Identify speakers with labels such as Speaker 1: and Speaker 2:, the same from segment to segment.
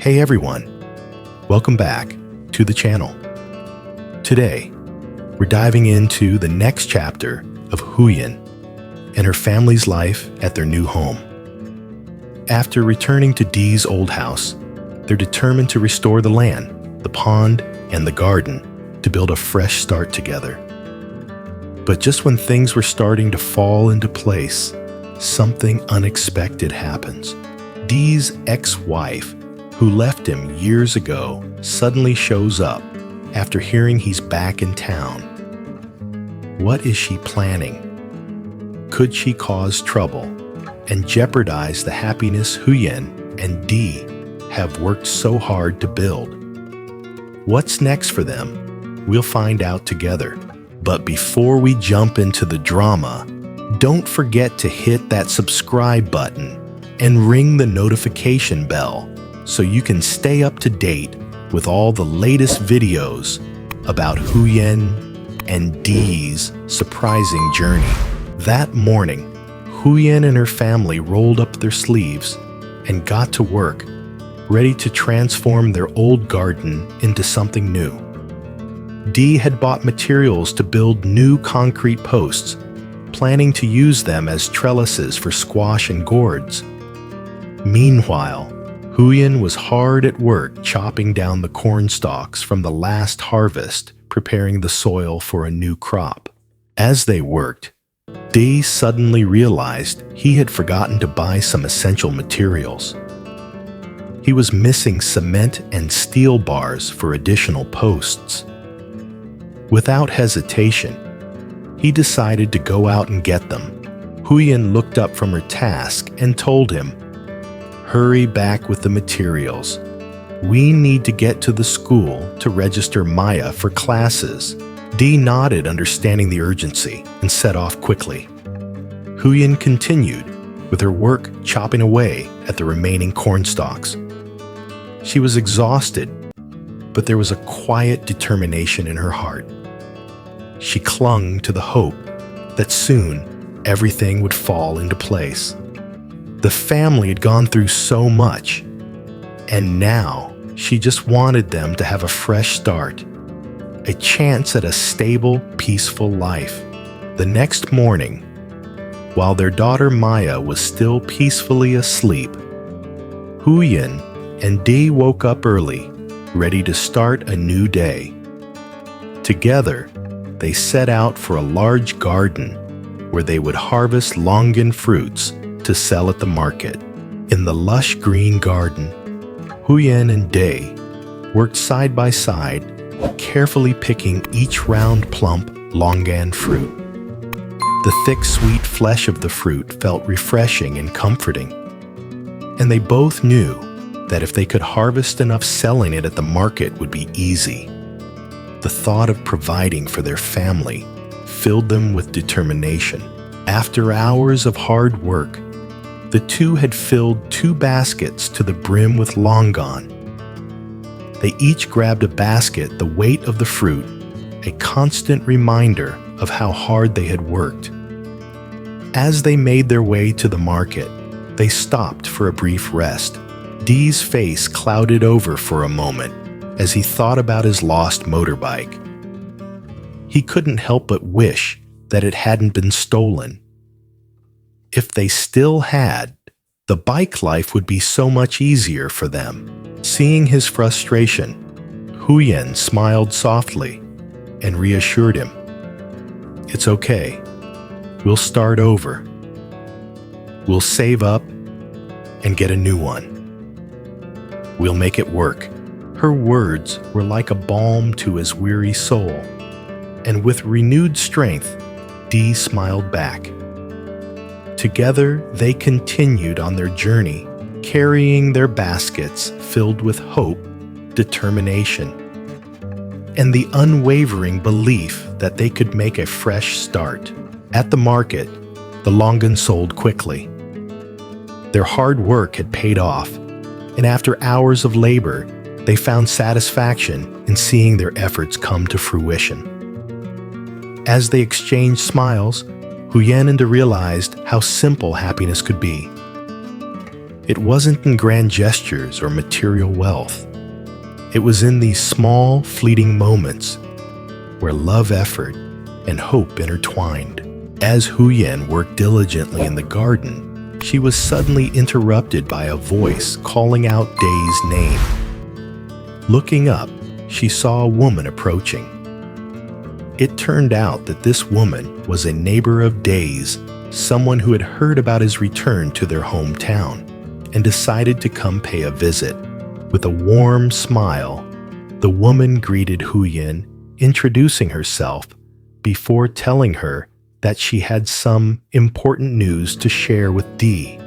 Speaker 1: Hey everyone, welcome back to the channel. Today, we're diving into the next chapter of Huyen and her family's life at their new home. After returning to Dee's old house, they're determined to restore the land, the pond, and the garden to build a fresh start together. But just when things were starting to fall into place, something unexpected happens. Dee's ex-wife, who left him years ago, suddenly shows up after hearing he's back in town. What is she planning? Could she cause trouble and jeopardize the happiness Huyen and Dee have worked so hard to build? What's next for them? We'll find out together. But before we jump into the drama, don't forget to hit that subscribe button and ring the notification bell so you can stay up to date with all the latest videos about Huyen and Dee's surprising journey. That morning, Huyen and her family rolled up their sleeves and got to work, ready to transform their old garden into something new. Dee had bought materials to build new concrete posts, planning to use them as trellises for squash and gourds. Meanwhile, Huyen was hard at work chopping down the corn stalks from the last harvest, preparing the soil for a new crop. As they worked, Dee suddenly realized he had forgotten to buy some essential materials. He was missing cement and steel bars for additional posts. Without hesitation, he decided to go out and get them. Huyen looked up from her task and told him, "Hurry back with the materials. We need to get to the school to register Maya for classes." Dee nodded, understanding the urgency, and set off quickly. Huyen continued with her work chopping away at the remaining corn stalks. She was exhausted, but there was a quiet determination in her heart. She clung to the hope that soon everything would fall into place. The family had gone through so much, and now she just wanted them to have a fresh start, a chance at a stable, peaceful life. The next morning, while their daughter Maya was still peacefully asleep, Huyen and Dee woke up early, ready to start a new day. Together, they set out for a large garden where they would harvest longan fruits to sell at the market. In the lush green garden, Huyen and Dee worked side by side, carefully picking each round, plump longan fruit. The thick, sweet flesh of the fruit felt refreshing and comforting, and they both knew that if they could harvest enough, selling it at the market would be easy. The thought of providing for their family filled them with determination. After hours of hard work, the two had filled 2 baskets to the brim with longan. They each grabbed a basket, the weight of the fruit, a constant reminder of how hard they had worked. As they made their way to the market, they stopped for a brief rest. Dee's face clouded over for a moment as he thought about his lost motorbike. He couldn't help but wish that it hadn't been stolen. If they still had, the bike life would be so much easier for them. Seeing his frustration, Huyen smiled softly and reassured him. "It's okay. We'll start over. We'll save up and get a new one. We'll make it work." Her words were like a balm to his weary soul, and with renewed strength, Dee smiled back. Together, they continued on their journey, carrying their baskets filled with hope, determination, and the unwavering belief that they could make a fresh start. At the market, the longan sold quickly. Their hard work had paid off, and after hours of labor, they found satisfaction in seeing their efforts come to fruition. As they exchanged smiles, Huyen and Dee realized how simple happiness could be. It wasn't in grand gestures or material wealth. It was in these small, fleeting moments where love, effort, and hope intertwined. As Huyen worked diligently in the garden, she was suddenly interrupted by a voice calling out Day's name. Looking up, she saw a woman approaching. It turned out that this woman was a neighbor of Day's, someone who had heard about his return to their hometown and decided to come pay a visit. With a warm smile, the woman greeted Huyen, introducing herself before telling her that she had some important news to share with Dee.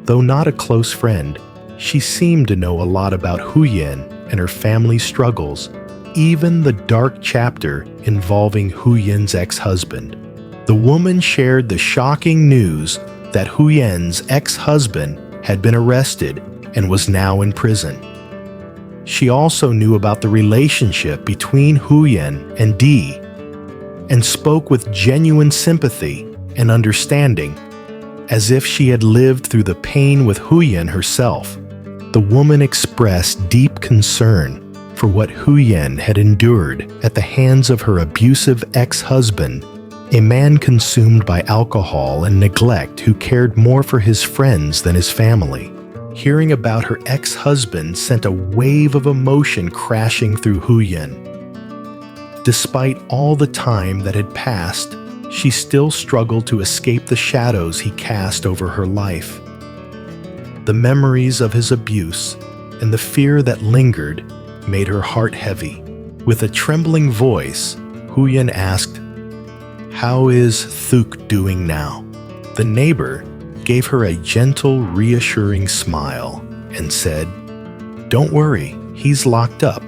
Speaker 1: Though not a close friend, she seemed to know a lot about Huyen and her family's struggles, even the dark chapter involving Huyen's ex-husband. The woman shared the shocking news that Huyen's ex-husband had been arrested and was now in prison. She also knew about the relationship between Huyen and Dee and spoke with genuine sympathy and understanding, as if she had lived through the pain with Huyen herself. The woman expressed deep concern for what Huyen had endured at the hands of her abusive ex-husband, a man consumed by alcohol and neglect who cared more for his friends than his family. Hearing about her ex-husband sent a wave of emotion crashing through Huyen. Despite all the time that had passed, she still struggled to escape the shadows he cast over her life. The memories of his abuse and the fear that lingered made her heart heavy. With a trembling voice, Huyen asked, "How is Thuk doing now?" The neighbor gave her a gentle, reassuring smile and said, "Don't worry, he's locked up.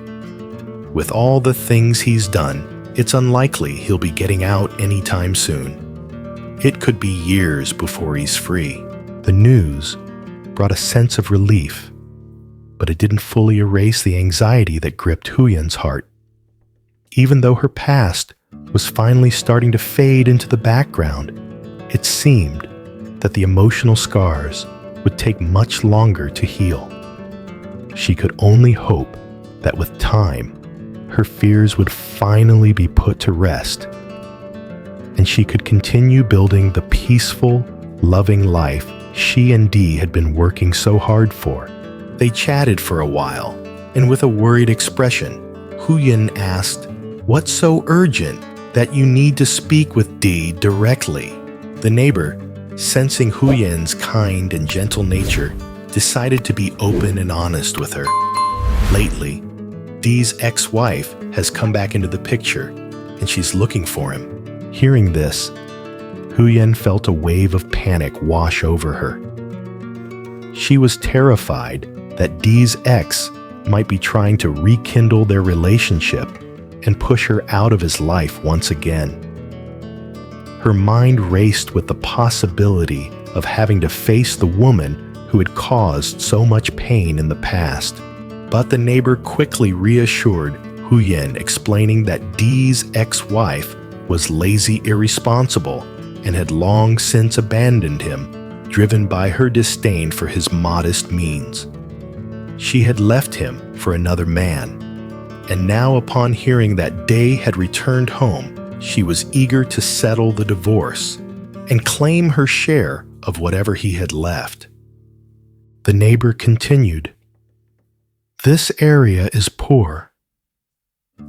Speaker 1: With all the things he's done, it's unlikely he'll be getting out anytime soon. It could be years before he's free." The news brought a sense of relief, but it didn't fully erase the anxiety that gripped Huyen's heart. Even though her past was finally starting to fade into the background, it seemed that the emotional scars would take much longer to heal. She could only hope that with time, her fears would finally be put to rest, and she could continue building the peaceful, loving life she and Dee had been working so hard for. They chatted for a while, and with a worried expression, Huyen asked, "What's so urgent that you need to speak with Dee directly?" The neighbor, sensing Huyen's kind and gentle nature, decided to be open and honest with her. Lately, Dee's ex-wife has come back into the picture, and she's looking for him. Hearing this, Huyen felt a wave of panic wash over her. She was terrified that Dee's ex might be trying to rekindle their relationship and push her out of his life once again. Her mind raced with the possibility of having to face the woman who had caused so much pain in the past. But the neighbor quickly reassured Huyen, explaining that Dee's ex-wife was lazy, irresponsible, and had long since abandoned him, driven by her disdain for his modest means. She had left him for another man, and now upon hearing that Day had returned home, she was eager to settle the divorce and claim her share of whatever he had left. The neighbor continued, "This area is poor,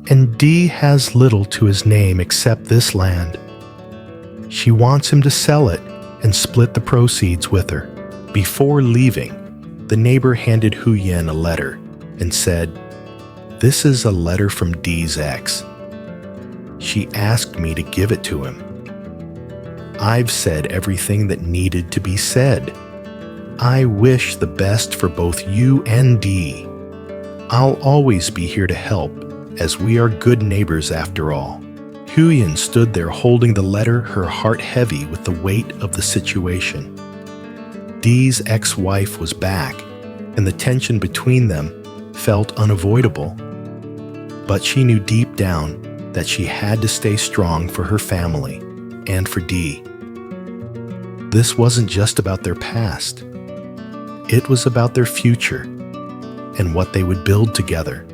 Speaker 1: and Dee has little to his name except this land. She wants him to sell it and split the proceeds with her." Before leaving, the neighbor handed Huyen a letter and said, "This is a letter from Dee's ex. She asked me to give it to him. I've said everything that needed to be said. I wish the best for both you and Dee. I'll always be here to help, as we are good neighbors after all." Huyen stood there holding the letter, her heart heavy with the weight of the situation. Dee's ex-wife was back, and the tension between them felt unavoidable. But she knew deep down that she had to stay strong for her family and for Dee. This wasn't just about their past. It was about their future and what they would build together.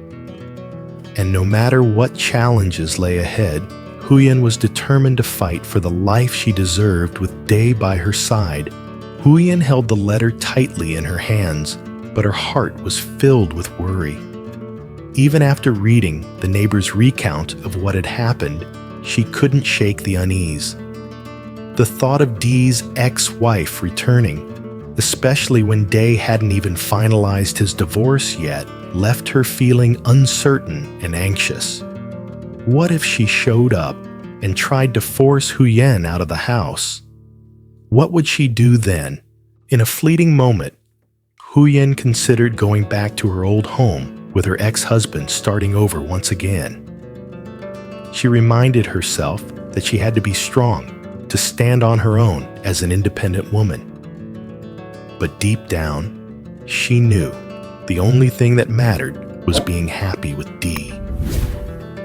Speaker 1: And no matter what challenges lay ahead, Huyen was determined to fight for the life she deserved with Dae by her side. Huyen held the letter tightly in her hands, but her heart was filled with worry. Even after reading the neighbor's recount of what had happened, she couldn't shake the unease. The thought of Dee's ex-wife returning, especially when Dae hadn't even finalized his divorce yet, left her feeling uncertain and anxious. What if she showed up and tried to force Huyen out of the house? What would she do then? In a fleeting moment, Huyen considered going back to her old home with her ex-husband starting over once again. She reminded herself that she had to be strong to stand on her own as an independent woman. But deep down, she knew the only thing that mattered was being happy with Dee.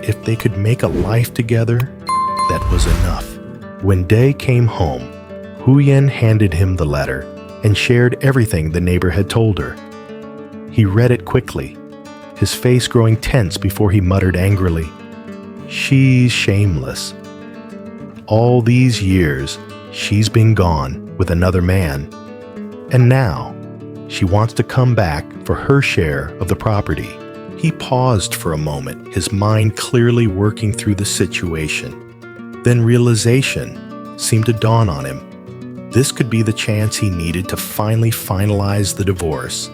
Speaker 1: If they could make a life together, that was enough. When Dae came home, Huyen handed him the letter and shared everything the neighbor had told her. He read it quickly, his face growing tense before he muttered angrily, "She's shameless. All these years, she's been gone with another man, and now she wants to come back for her share of the property." He paused for a moment, his mind clearly working through the situation. Then realization seemed to dawn on him. This could be the chance he needed to finally finalize the divorce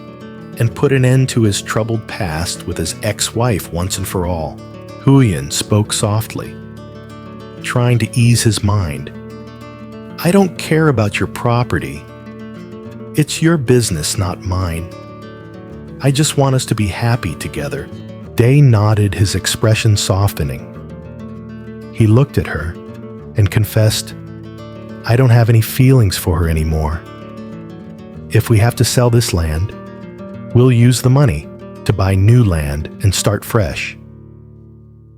Speaker 1: and put an end to his troubled past with his ex-wife once and for all. Huyen spoke softly, trying to ease his mind. "I don't care about your property. It's your business, not mine. I just want us to be happy together." Dae nodded, his expression softening. He looked at her and confessed, "I don't have any feelings for her anymore. If we have to sell this land, we'll use the money to buy new land and start fresh.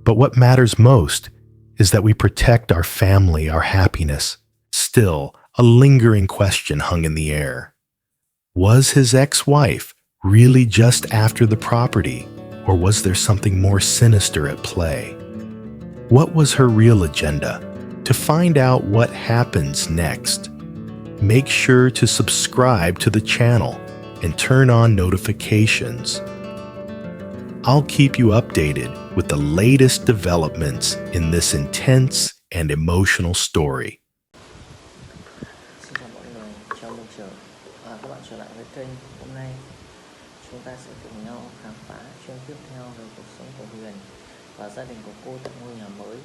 Speaker 1: But what matters most is that we protect our family, our happiness." Still, a lingering question hung in the air. Was his ex-wife really just after the property, or was there something more sinister at play? What was her real agenda? To find out what happens next, make sure to subscribe to the channel and turn on notifications. I'll keep you updated with the latest developments in this intense and emotional story.
Speaker 2: Xin chào mọi người, chào mừng các bạn trở lại với kênh. Hôm nay chúng ta sẽ cùng nhau khám phá chương tiếp theo về cuộc sống của Huyền và gia đình của cô tại ngôi nhà mới.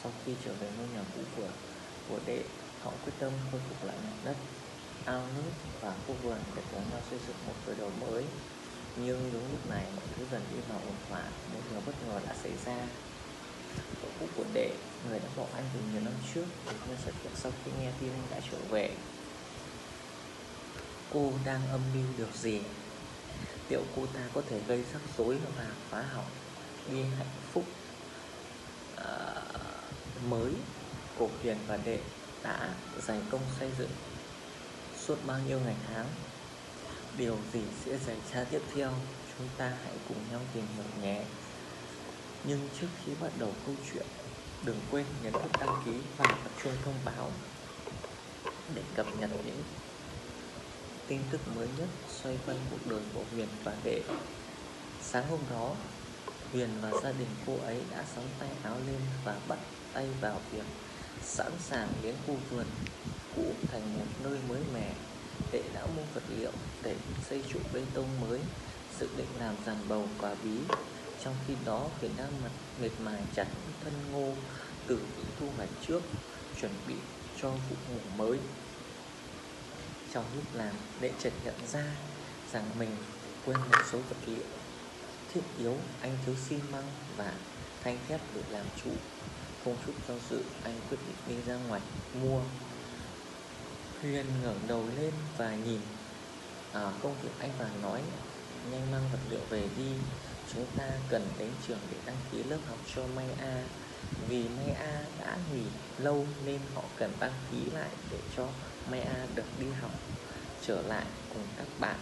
Speaker 2: Sau khi trở về ngôi nhà cũ của Đệ, họ quyết tâm khôi phục lại mảnh đất, ao nước và khu vườn để cùng nhau xây dựng một khởi đầu mới. Nhưng đúng lúc này mọi thứ dần đi vào ổn thỏa, một điều bất ngờ đã xảy ra. Vợ cũ của Đệ, người đã bỏ anh từ nhiều năm trước, đột nhiên xuất hiện sau khi nghe tin anh đã trở về. Cô đang âm mưu điều gì? Liệu cô ta có thể gây rắc rối và phá hỏng đi hạnh phúc mới của Huyền và Đệ đã dày công xây dựng suốt bao nhiêu ngày tháng? Điều gì sẽ xảy ra tiếp theo? Chúng ta hãy cùng nhau tìm hiểu nhé. Nhưng trước khi bắt đầu câu chuyện, đừng quên nhấn nút đăng ký và bật chuông thông báo để cập nhật những tin tức mới nhất xoay quanh cuộc đời của Huyền và Đệ. Sáng hôm đó, Huyền và gia đình cô ấy đã sắn tay áo lên và bắt tay vào việc sẵn sàng biến khu vườn cũ thành một nơi mới mẻ. Đệ đã mua vật liệu để xây trụ bê tông mới, dự định làm giàn bầu quả bí. Trong khi đó, Huyền đang mệt mài chặt những thân ngô từ vụ thu hoạch trước, chuẩn bị cho vụ mùa mới. Trong lúc làm, Đệ chợt nhận ra rằng mình quên một số vật liệu thiết yếu. Anh thiếu xi măng và thanh thép để làm trụ. Không chút do dự, anh quyết định đi ra ngoài mua. Huyền ngẩng đầu lên và nhìn công việc anh và nói, nhanh mang vật liệu về đi. Chúng ta cần đến trường để đăng ký lớp học cho May A. Vì May A đã nghỉ lâu nên họ cần đăng ký lại để cho May A được đi học trở lại cùng các bạn.